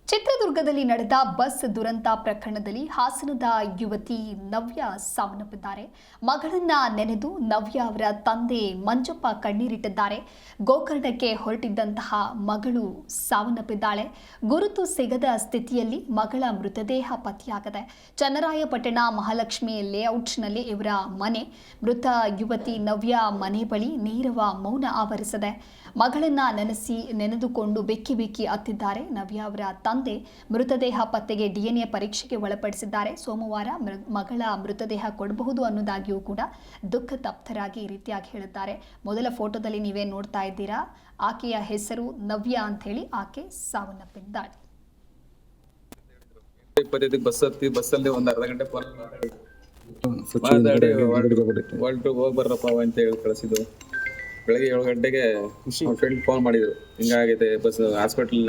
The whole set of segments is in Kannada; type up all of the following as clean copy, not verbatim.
ಚಿತ್ರದುರ್ಗದಲ್ಲಿ ನಡೆದ ಬಸ್ ದುರಂತ ಪ್ರಕರಣದಲ್ಲಿ ಹಾಸನದ ಯುವತಿ ನವ್ಯ ಸಾವನ್ನಪ್ಪಿದ್ದಾರೆ. ಮಗಳನ್ನ ನೆನೆದು ನವ್ಯ ಅವರ ತಂದೆ ಮಂಜಪ್ಪ ಕಣ್ಣೀರಿಟ್ಟಿದ್ದಾರೆ. ಗೋಕರ್ಣಕ್ಕೆ ಹೊರಟಿದ್ದಂತಹ ಮಗಳು ಸಾವನ್ನಪ್ಪಿದ್ದಾಳೆ. ಗುರುತು ಸಿಗದ ಸ್ಥಿತಿಯಲ್ಲಿ ಮಗಳ ಮೃತದೇಹ ಪತ್ತೆಯಾಗಿದೆ. ಚನ್ನರಾಯಪಟ್ಟಣ ಮಹಾಲಕ್ಷ್ಮಿ ಲೇಔಟ್ನಲ್ಲಿ ಇವರ ಮನೆ. ಮೃತ ಯುವತಿ ನವ್ಯ ಮನೆ ಬಳಿ ನೀರವ ಮೌನ ಆವರಿಸಿದೆ. ಮಗಳನ್ನ ನೆನೆದುಕೊಂಡು ಬೆಕ್ಕಿ ಬೆಕ್ಕಿ ಅತ್ತಿದ್ದಾರೆ. ನವ್ಯ ಅವರ ತಂದೆ ಮೃತದೇಹ ಪತ್ತೆಗೆ DNA ಪರೀಕ್ಷೆಗೆ ಒಳಪಡಿಸಿದ್ದಾರೆ. ಸೋಮವಾರ ಮಗಳ ಮೃತದೇಹ ಕೊಡಬಹುದು ಅನ್ನೋದಾಗಿಯೂ ಕೂಡ ದುಃಖ ತಪ್ತರಾಗಿ ಈ ರೀತಿಯಾಗಿ ಹೇಳಿದ್ದಾರೆ. ಮೊದಲ ಫೋಟೋದಲ್ಲಿ ನೀವೇ ನೋಡ್ತಾ ಇದ್ದೀರಾ, ಆಕೆಯ ಹೆಸರು ನವ್ಯ ಅಂತ ಹೇಳಿ ಆಕೆ ಸಾವನ್ನಪ್ಪಿದ್ದಾಳೆ. ಬಸ್ಸಲ್ಲಿ ಒಂದು ಅರ್ಧ ಗಂಟೆ ಮಾತಾಡಿ ಹೋಗಿ ಬರ್ರಪ್ಪ ಅಂತ ಹೇಳಿ ಕಳಿಸಿದ್ದು. ಬೆಳಗ್ಗೆ 7 ಗಂಟೆಗೆ ಫ್ರೆಂಡ್ ಫೋನ್ ಮಾಡಿದ್ರು, ಹಿಂಗಾಗಿದೆ ಬಸ್ ಹಾಸ್ಪಿಟಲ್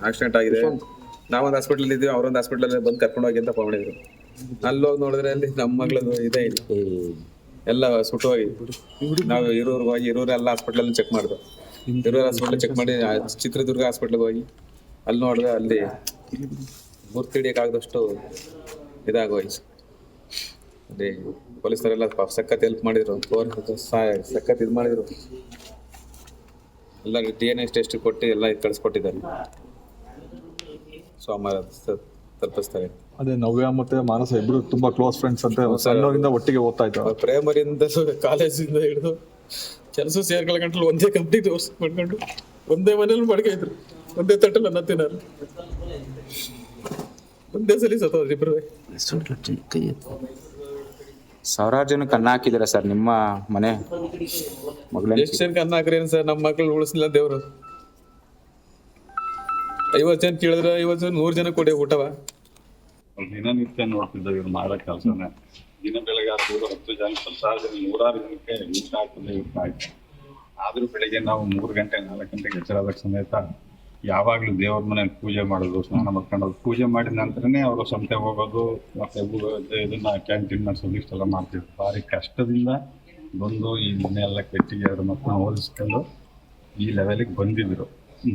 ಆಕ್ಸಿಡೆಂಟ್ ಆಗಿದೆ, ನಾವೊಂದು ಹಾಸ್ಪಿಟಲ್ ಇದ್ದೀವಿ, ಅವರೊಂದು ಹಾಸ್ಪಿಟಲ್ ಬಂದು ಕರ್ಕೊಂಡು ಹೋಗಿ ಅಂತ ಫೋನ್ ಮಾಡಿದ್ರು. ಅಲ್ಲಿ ಹೋಗಿ ನೋಡಿದ್ರೆ ಅಲ್ಲಿ ನಮ್ಮ ಮಗಳದು ಇದೇ ಇಲ್ಲ, ಎಲ್ಲ ಸುಟ್ಟು ಹೋಗಿ. ನಾವು ಇರೋರ್ಗೆ ಹೋಗಿ ಇರೋರೆಲ್ಲ ಹಾಸ್ಪಿಟ್ಲಲ್ಲಿ ಚೆಕ್ ಮಾಡಿದ್ರು. ಇರೋರು ಹಾಸ್ಪಿಟ್ಲ್ ಚೆಕ್ ಮಾಡಿ ಚಿತ್ರದುರ್ಗ ಹಾಸ್ಪಿಟ್ಲಿಗೆ ಹೋಗಿ ಅಲ್ಲಿ ನೋಡಿದ್ರೆ ಅಲ್ಲಿ ಗುರ್ತಿಡಿಯೋಕ್ಕಾಗದಷ್ಟು ಇದಾಗೋಯ್ತು. ಅದೇ ಪೊಲೀಸರೆಲ್ಲ ಸಖತ್ ಹೆಲ್ಪ್ ಮಾಡಿದ್ರು, ಸಖತ್ ಇದು ಮಾಡಿದ್ರು. ಎಲ್ಲ DNA ಟೆಸ್ಟ್ ಕೊಟ್ಟು ಎಲ್ಲ ಕಳಿಸ್ಕೊಟ್ಟಿದ್ದಾರೆ. ಸೋಮವಾರ ತಲುಪಿಸ್ತಾರೆ. ಅದೇ ನವ್ಯ ಮತ್ತೆ ಮಾನಸ ಇಬ್ರು ತುಂಬಾ ಕ್ಲೋಸ್ ಫ್ರೆಂಡ್ಸ್ ಅಂತ, ಸಣ್ಣವರಿಂದ ಒಟ್ಟಿಗೆ ಓದ್ತಾ ಇದ್ರು. ಪ್ರೈಮರಿಯಿಂದ ಕಾಲೇಜಿಂದ ಹಿಡಿದು ಕೆಲಸ ಸೇರ್ಕೊಳ್ಳೋ ಒಂದೇ ಕಂಪ್ನಿ ಮಾಡ್ಕೊಂಡು ಒಂದೇ ಮನೇಲಿ ಮಡ್ಕೈದ್ರು, ಒಂದೇ ತಟ್ಟಲ್ಲ ಅನ್ನ ತಿನ್ನೋರು, ಒಂದೇ ಸಲ ಸತ್ತೋದ್ರಿ ಇಬ್ರು. ಸಾವಿರಾರು ಜನಕ್ಕೆ ಅನ್ನ ಹಾಕಿದ್ದೀರಾ ಸರ್ ನಿಮ್ಮ ಮನೆ ಮಗಳ? ಎಷ್ಟು ಜನಕ್ಕೆ ಅನ್ನ ಹಾಕ್ರೇನು ಸರ್, ನಮ್ಮ ಮಕ್ಳು ಉಳಿಸ್ಲಿಲ್ಲ ದೇವ್ರು. 50 ಜನ ಕೇಳಿದ್ರೆ 50 ಜನ 100 ಜನ ಕೊಡಿ ಊಟವ. ದಿನನಿತ್ಯ ನೋಡ್ತಿದ್ದೇವೆ ಇವ್ರು ಮಾಡೋ ಕೆಲಸನೇ. ದಿನ ಬೆಳಗ್ಗೆ 10 ಜನ 100 ಜನಕ್ಕೆ ಊಟ ಹಾಕಿದ್ರೆ ಆಯ್ತು. ಆದ್ರೂ ಬೆಳಿಗ್ಗೆ ನಾವು 3 ಗಂಟೆ 4 ಗಂಟೆಗೆ ಎಚ್ಚರಾದ ಸಮೇತ ಯಾವಾಗ್ಲೂ ದೇವ್ರ ಮನೇಲಿ ಪೂಜೆ ಮಾಡೋದು, ಸ್ನಾನ ಮಾಡ್ಕೊಂಡು ಪೂಜೆ ಮಾಡಿದ ನಂತರನೇ ಅವರು ಸಂತೆ ಹೋಗೋದು, ಮತ್ತೆ ಇದನ್ನ ಕ್ಯಾಂಟೀನ್ ನಡೆಸೋದು, ಇಷ್ಟೆಲ್ಲ ಮಾಡ್ತಿದ್ರು. ಭಾರಿ ಕಷ್ಟದಿಂದ ಬಂದು ಈ ಮನೆಯೆಲ್ಲ ಕೆಟ್ಟಿಗೆ ಅವ್ರ ಮಕ್ಕಳನ್ನ ಹೋಲಿಸ್ಕೊಂಡು ಈ ಲೆವೆಲಿಗೆ ಬಂದಿದ್ರು.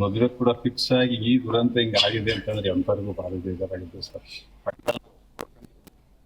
ಮದುವೆ ಕೂಡ ಫಿಕ್ಸ್ ಆಗಿ ಈ ದುರಂತ ಹಿಂಗೆ ಆಗಿದೆ ಅಂತಂದ್ರೆ ಎಂಥವ್ರಿಗೂ ಭಾರಿ ಬೇಜಾರಾಗಿದ್ದು ಸರ್.